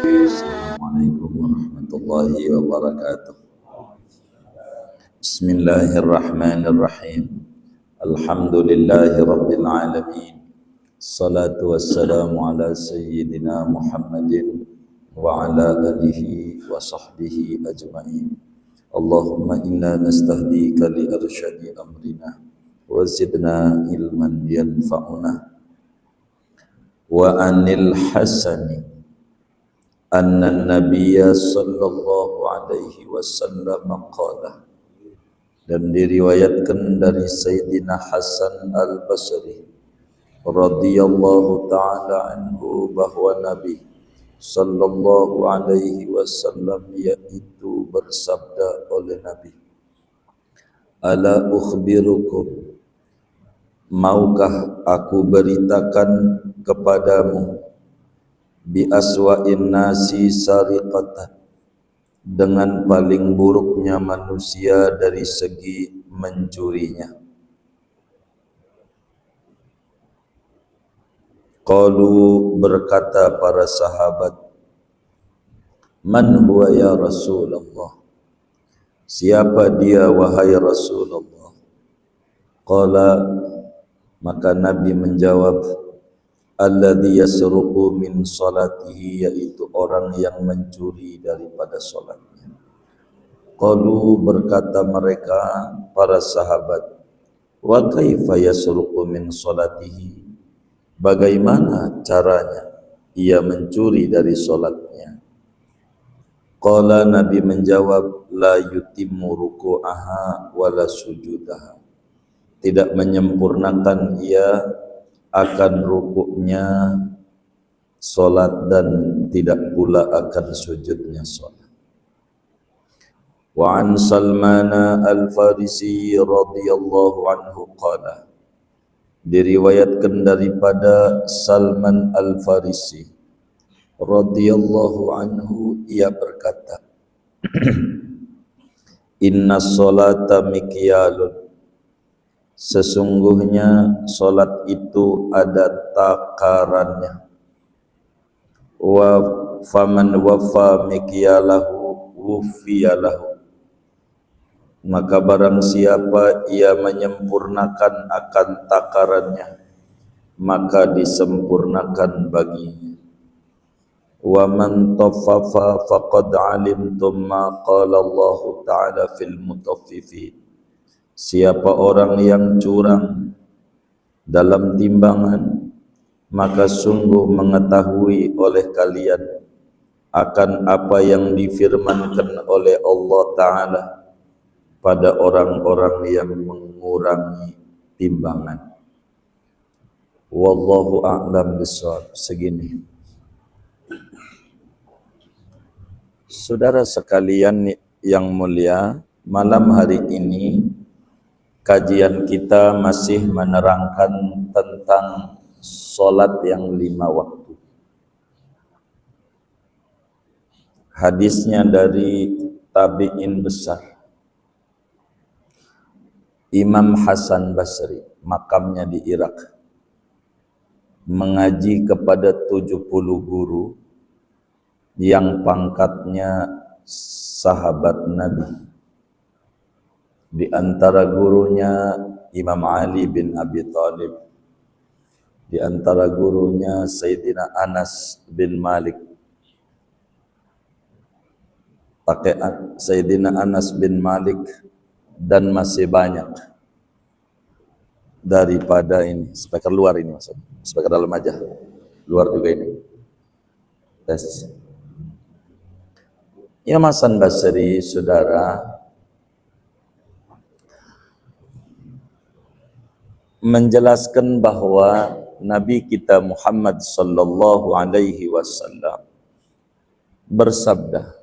Assalamualaikum warahmatullahi wabarakatuh. Bismillahirrahmanirrahim. Alhamdulillahi rabbil alamin. Salatu wassalamu ala sayyidina Muhammadin wa ala alihi wa sahbihi ajma'in. Allahumma inna nastahdika li arsyadi amrina wa zidna ilman yanfa'una wa anil hasani anna nabiyya sallallahu alaihi wasallam qala, dan diriwayatkan dari Sayyidina Hasan al-Basri radhiyallahu ta'ala anhu bahwa Nabi sallallahu alaihi wasallam yaitu bersabda oleh Nabi, ala ukhbirukum, maukah aku beritakan kepadamu, bi aswa'in nasi sariqatan, dengan paling buruknya manusia dari segi mencurinya. Qalu, berkata para sahabat, man huwa ya Rasulullah, siapa dia wahai Rasulullah? Qala, maka Nabi menjawab, alladzi yasruqu min salatihi, yaitu orang yang mencuri daripada salatnya. Qalu, berkata mereka para sahabat, wa kaifa yasruqu min salatihi, bagaimana caranya ia mencuri dari salatnya? Qala, Nabi menjawab, la yutimmu ruku'aha wala sujudaha, tidak menyempurnakan ia akan rukuknya solat dan tidak pula akan sujudnya solat. Wa an Salman al-Farisi radhiyallahu anhu qala, diriwayatkan daripada Salman al-Farisi radhiyallahu anhu, ia berkata, inna sholata mikyalun, sesungguhnya solat itu ada takarannya. Wa faman wafa mikyalahu wufiyalahu, maka barang siapa ia menyempurnakan akan takarannya, maka disempurnakan baginya. Wa man taffafa faqad alimtum ma qala Allah ta'ala fil mutaffifin, siapa orang yang curang dalam timbangan, maka sungguh mengetahui oleh kalian akan apa yang difirmankan oleh Allah Ta'ala pada orang-orang yang mengurangi timbangan. Wallahu a'lam bishawab. Segini. Saudara sekalian yang mulia, malam hari ini kajian kita masih menerangkan tentang solat yang 5 waktu. Hadisnya dari tabi'in besar Imam Hasan Basri, makamnya di Irak, mengaji kepada 70 guru yang pangkatnya sahabat Nabi. Di antara gurunya Imam Ali bin Abi Thalib, di antara gurunya Sayyidina Anas bin Malik, pakai Sayyidina Anas bin Malik, dan masih banyak daripada ini. Speaker luar ini maksudnya, speaker dalam aja, luar juga ini. Tes. Imam Hasan Basri, saudara, menjelaskan bahwa Nabi kita Muhammad sallallahu alaihi wasallam bersabda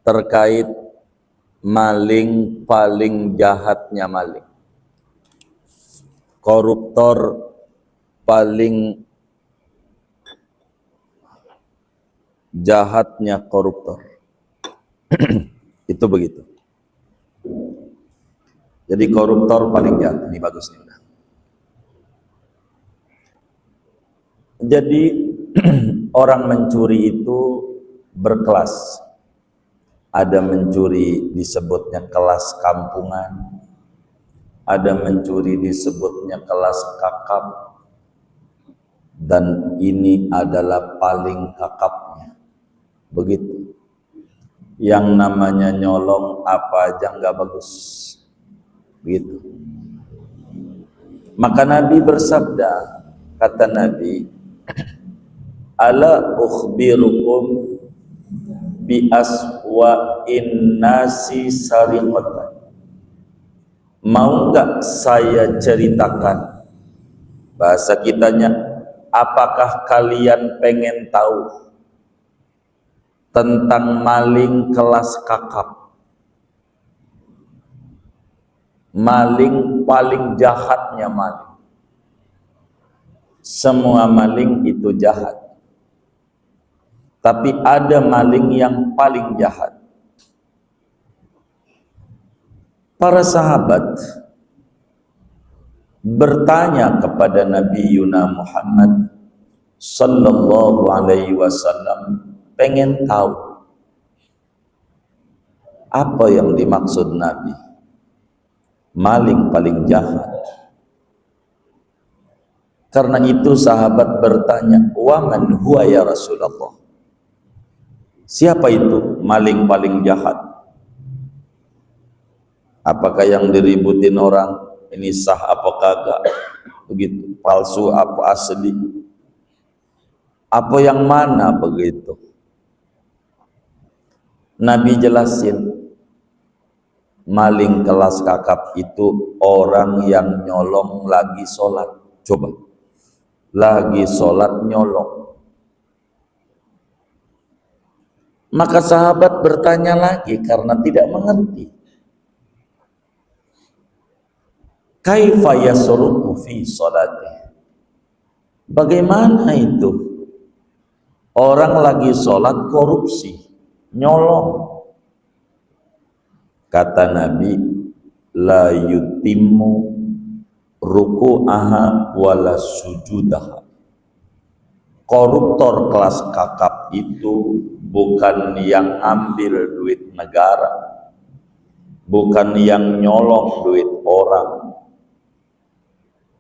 terkait maling, paling jahatnya maling, koruptor paling jahatnya koruptor. Itu begitu. Jadi koruptor paling jahat. Ini bagus nih udah. Jadi orang mencuri itu berkelas. Ada mencuri disebutnya kelas kampungan, ada mencuri disebutnya kelas kakap, dan ini adalah paling kakapnya. Begitu. Yang namanya nyolong apa aja nggak bagus. Begitu. Maka Nabi bersabda, kata Nabi, ala ukhbirukum bi aswa'in nasi sariqatan. Mau enggak saya ceritakan, bahasa kitanya, apakah kalian pengen tahu tentang maling kelas kakap, maling paling jahatnya maling. Semua maling itu jahat, tapi ada maling yang paling jahat. Para sahabat bertanya kepada Nabi Yuna Muhammad sallallahu alaihi wasallam, pengen tahu apa yang dimaksud Nabi maling paling jahat. Karena itu sahabat bertanya, wa man huwa ya Rasulullah? Siapa itu maling paling jahat? Apakah yang diributin orang ini sah apa kagak? Begitu, palsu apa asli? Apa yang mana begitu? Nabi jelasin, maling kelas kakap itu orang yang nyolong lagi sholat. Coba, lagi sholat nyolong. Maka sahabat bertanya lagi karena tidak mengerti. Kaifa yasruqu fi sholati? Bagaimana itu? Orang lagi sholat korupsi, nyolong. Kata Nabi, la yutimmu ruku'aha wala sujudaha. Koruptor kelas kakap itu bukan yang ambil duit negara, bukan yang nyolong duit orang,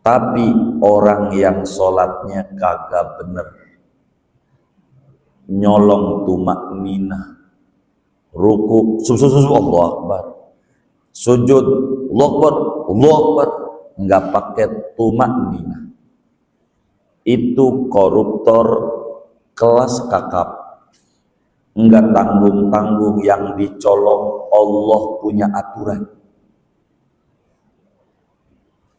tapi orang yang sholatnya kagak bener, nyolong tumak nina, ruku, Allah Akbar, sujud, Allah Akbar, nggak pakai tumak nina. Itu koruptor kelas kakap, nggak tanggung-tanggung, yang dicolong Allah punya aturan.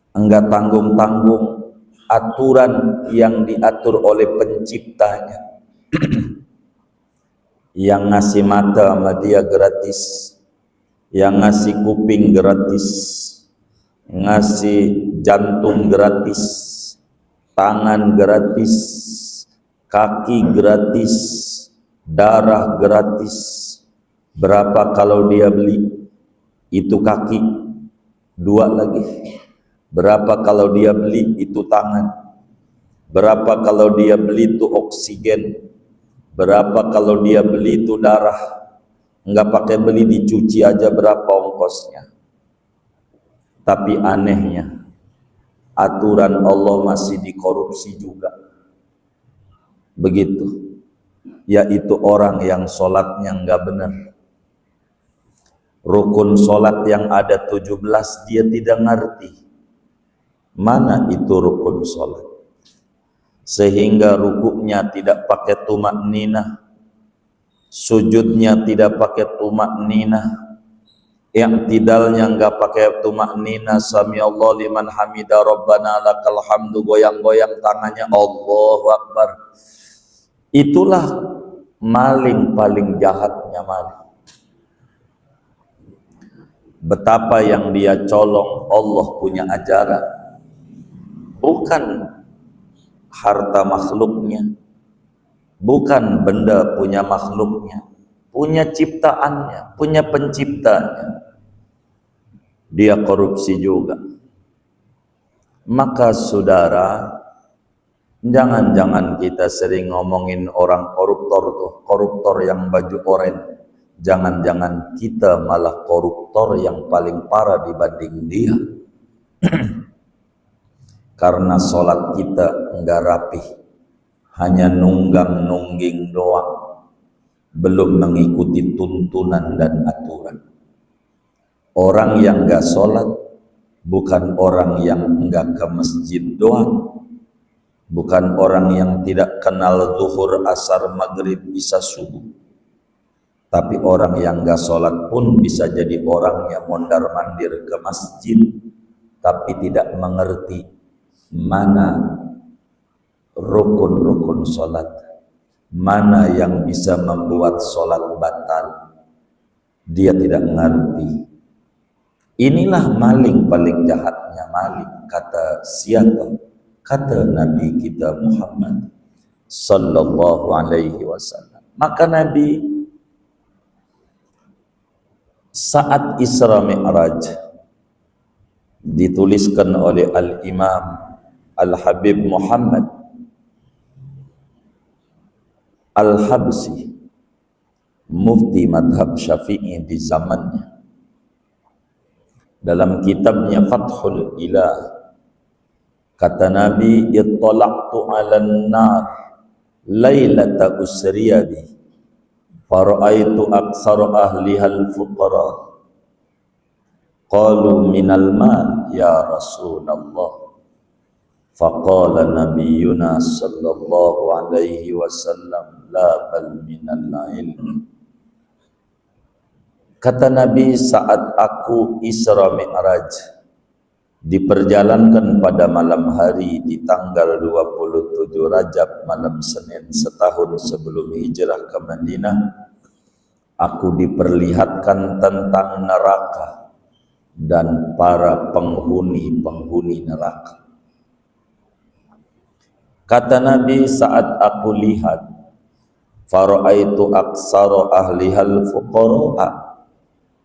Enggak tanggung-tanggung aturan yang diatur oleh penciptanya. Yang ngasih mata sama dia gratis, yang ngasih kuping gratis, ngasih jantung gratis, tangan gratis, kaki gratis, darah gratis. Berapa kalau dia beli itu kaki, 2 lagi. Berapa kalau dia beli itu tangan? Berapa kalau dia beli itu oksigen? Berapa kalau dia beli itu darah? Enggak pakai beli, dicuci aja berapa ongkosnya. Tapi anehnya, aturan Allah masih dikorupsi juga. Begitu. Yaitu orang yang sholatnya enggak benar. Rukun sholat yang ada 17 dia tidak ngerti. Mana itu rukun sholat? Sehingga rukuknya tidak pakai tumak nina, sujudnya tidak pakai tumak nina, i'tidalnya enggak pakai tumak nina, sami Allah liman hamida rabbana lakal hamdu, goyang-goyang tangannya Allahu Akbar. Itulah maling paling jahatnya maling. Betapa yang dia colong Allah punya ajaran. Bukan harta makhluknya, bukan benda punya makhluknya, punya ciptaannya, punya penciptanya. Dia korupsi juga. Maka saudara, Jangan-jangan kita sering ngomongin orang koruptor tuh, koruptor yang baju oranye. Jangan-jangan kita malah koruptor yang paling parah dibanding dia. Karena sholat kita enggak rapih, hanya nunggang-nungging doang, belum mengikuti tuntunan dan aturan. Orang yang enggak sholat bukan orang yang enggak ke masjid doang, bukan orang yang tidak kenal zuhur, asar, maghrib, isya, subuh. Tapi orang yang enggak sholat pun bisa jadi orang yang mondar-mandir ke masjid, tapi tidak mengerti mana rukun-rukun sholat, mana yang bisa membuat sholat batal. Dia tidak mengerti. Inilah maling paling jahatnya maling. Kata siapa? Kata Nabi kita Muhammad sallallahu alaihi wasallam. Maka Nabi saat Isra Mi'raj dituliskan oleh Al-Imam Al-Habib Muhammad Al-Habsi, mufti madhab Syafi'i di zamannya, dalam kitabnya Fathul Ilah, kata Nabi, ittalaqtu 'alan nar lailata usriya bi fara'aitu aktsara ahliha al-fuqara qalu minal mal ya Rasulullah. Faqala nabiyuna sallallahu alaihi wasallam la bal minal ilm. Kata Nabi, saat aku Isra Mi'raj diperjalankan pada malam hari di tanggal 27 Rajab, malam Senin, setahun sebelum hijrah ke Madinah, aku diperlihatkan tentang neraka dan para penghuni neraka. Kata Nabi, saat aku lihat, fara'aitu aksara ahlihal fuqara,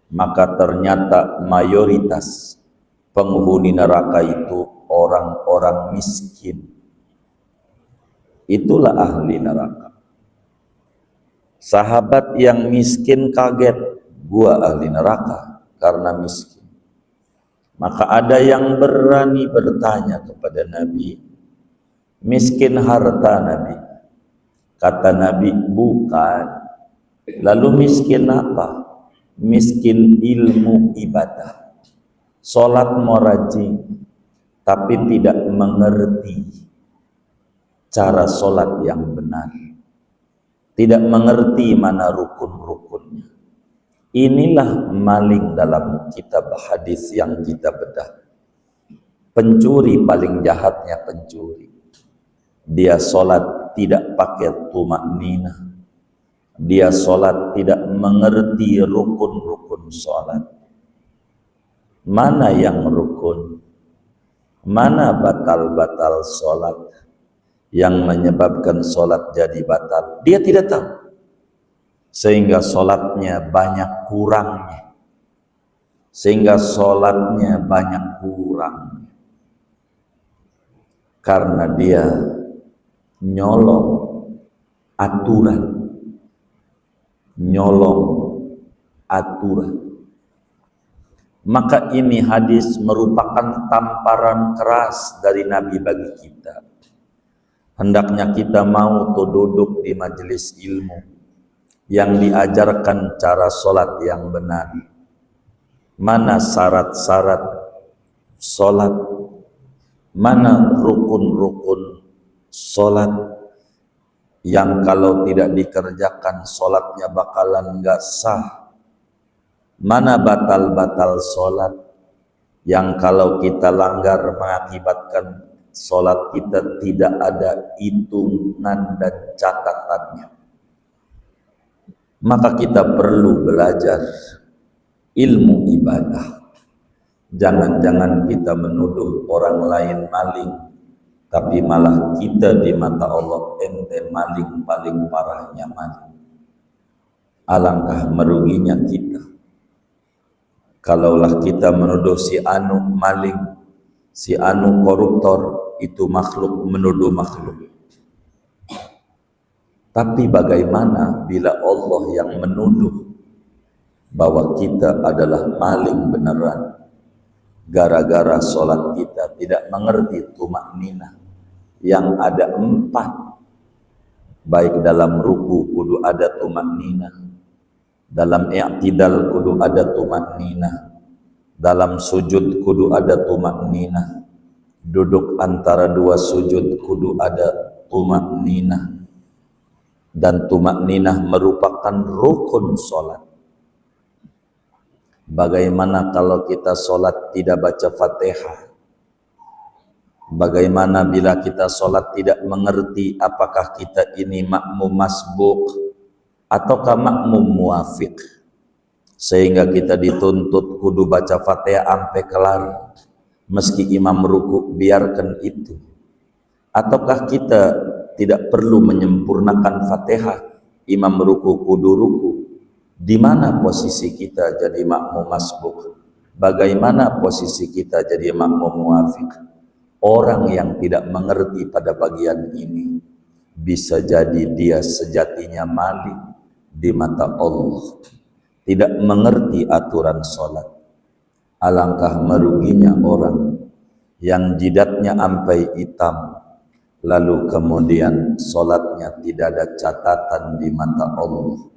maka ternyata mayoritas penghuni neraka itu orang-orang miskin. Itulah ahli neraka. Sahabat yang miskin kaget, gua ahli neraka karena miskin. Maka ada yang berani bertanya kepada Nabi, miskin harta Nabi? Kata Nabi, bukan. Lalu miskin apa? Miskin ilmu ibadah. Sholat mau rajin, tapi tidak mengerti cara sholat yang benar, tidak mengerti mana rukun-rukunnya. Inilah maling dalam kitab hadis yang kita bedah. Pencuri paling jahatnya pencuri. Dia sholat tidak pakai tumakninah. Dia sholat tidak mengerti rukun-rukun sholat. Mana yang rukun? Mana batal-batal sholat yang menyebabkan sholat jadi batal? Dia tidak tahu. Sehingga sholatnya banyak kurangnya. Karena dia nyolong aturan. Maka ini hadis merupakan tamparan keras dari Nabi bagi kita. Hendaknya kita mau tuh duduk di majelis ilmu yang diajarkan cara sholat yang benar. Mana syarat-syarat sholat, mana rukun-rukun sholat yang kalau tidak dikerjakan sholatnya bakalan gak sah. Mana batal-batal sholat yang kalau kita langgar mengakibatkan sholat kita tidak ada hitungan dan catatannya. Maka kita perlu belajar ilmu ibadah. Jangan-jangan kita menuduh orang lain maling, tapi malah kita di mata Allah ente maling paling parahnya maling. Alangkah meruginya kita. Kalaulah kita menuduh si anu maling, Si anu koruptor itu makhluk menuduh makhluk. Tapi bagaimana bila Allah yang menuduh bahwa kita adalah maling beneran gara-gara sholat kita tidak mengerti tumakninah yang ada 4, baik dalam ruku kudu ada tumakninah, dalam i'tidal kudu ada tumakninah, dalam sujud kudu ada tumakninah, duduk antara 2 sujud kudu ada tumakninah, dan tumakninah merupakan rukun sholat. Bagaimana kalau kita sholat tidak baca Fatihah? Bagaimana bila kita sholat tidak mengerti apakah kita ini makmum masbuk ataukah makmum muafiq, sehingga kita dituntut kudu baca Fatihah sampai kelar meski imam ruku, biarkan itu. Ataukah kita tidak perlu menyempurnakan Fatihah, imam ruku kudu ruku? Di mana posisi kita jadi makmum masbuk? Bagaimana posisi kita jadi makmum muafiq? Orang yang tidak mengerti pada bagian ini bisa jadi dia sejatinya maling di mata Allah, tidak mengerti aturan sholat. Alangkah meruginya orang yang jidatnya ampai hitam, lalu kemudian sholatnya tidak ada catatan di mata Allah,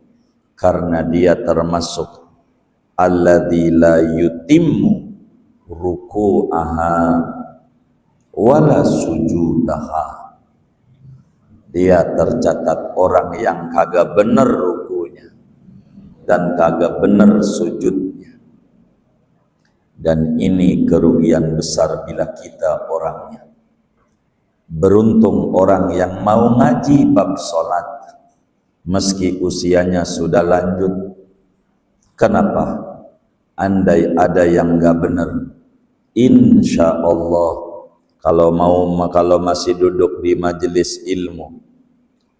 karena dia termasuk alladzi la yutimmu ruku'aha wala sujudaha. Dia tercatat orang yang kagak bener rukunya dan kagak bener sujudnya. Dan ini kerugian besar bila kita orangnya. Beruntung orang yang mau ngaji bab sholat meski usianya sudah lanjut. Kenapa? Andai ada yang gak bener, insya Allah kalau masih duduk di majelis ilmu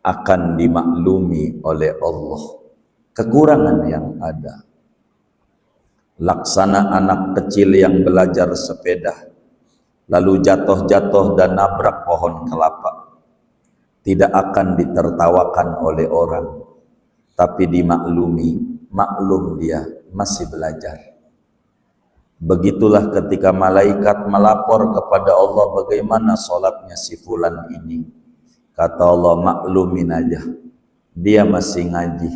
akan dimaklumi oleh Allah kekurangan yang ada. Laksana anak kecil yang belajar sepeda lalu jatuh-jatuh dan nabrak pohon kelapa, tidak akan ditertawakan oleh orang, tapi dimaklumi, maklum dia masih belajar. Begitulah ketika malaikat melapor kepada Allah bagaimana sholatnya si fulan ini. Kata Allah, maklumin aja, dia masih ngaji.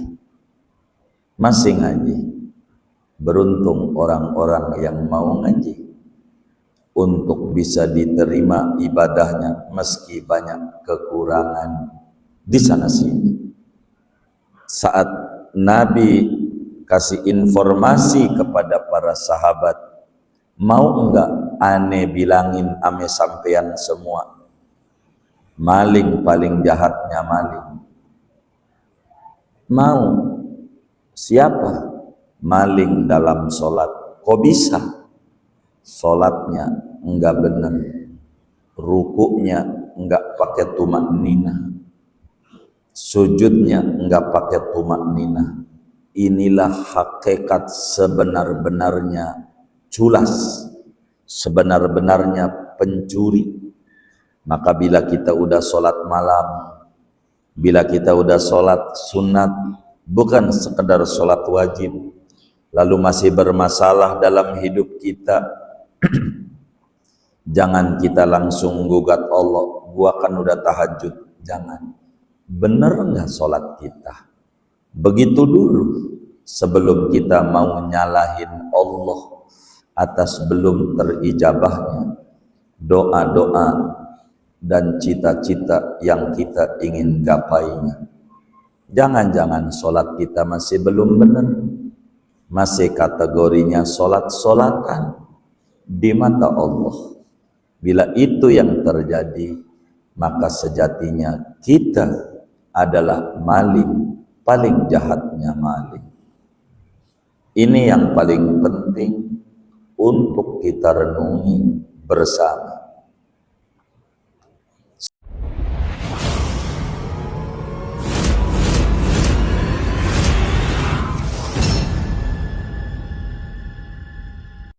Masih ngaji. Beruntung orang-orang yang mau ngaji untuk bisa diterima ibadahnya meski banyak kekurangan di sana sini. Saat Nabi kasih informasi kepada para sahabat, mau enggak ane bilangin ame sampean semua, maling paling jahatnya maling? Mau. Siapa? Maling dalam sholat. Kok bisa? Sholatnya enggak benar, rukuknya enggak pakai tumakninah, sujudnya enggak pakai tumakninah. Inilah hakikat sebenar-benarnya culas, sebenar-benarnya pencuri. Maka bila kita udah sholat malam, bila kita udah sholat sunat, bukan sekedar sholat wajib, lalu masih bermasalah dalam hidup kita, jangan kita langsung gugat Allah, gua kan udah tahajud. Jangan. Bener nggak sholat kita? Begitu dulu sebelum kita mau nyalahin Allah atas belum terijabahnya doa-doa dan cita-cita yang kita ingin gapainya. Jangan-jangan sholat kita masih belum benar, masih kategorinya sholat-sholatan di mata Allah. Bila itu yang terjadi, maka sejatinya kita adalah maling, paling jahatnya maling. Ini yang paling penting untuk kita renungi bersama.